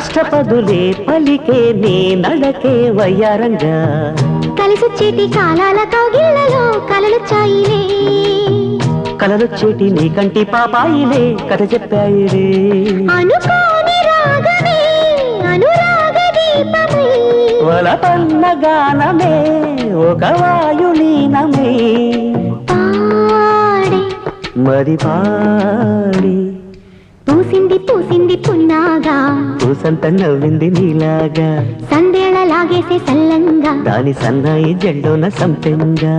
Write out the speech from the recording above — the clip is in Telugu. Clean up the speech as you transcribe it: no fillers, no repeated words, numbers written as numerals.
అష్టపదులే పలికే నీ నడకే వయ్యారంగా కలిసొచ్చేటి కాలాల కౌగిళ్లలో కలలొచ్చాయిలే కలలొచ్చేటి నీ కంటి పాపాయిలే కథ చెప్పాయిలే అనుకోని రాగమే అనురాగ దీపమై వలపన్న గానమే ఒక వాయులీనమే పాడే మరి పాడి పూసింది పూసింది పున్నాగా పూసంత నవ్వింది నీలాగా సందేళ లాగేసే సల్లంగా దాని సన్నాయి జెండోన సంపెంగా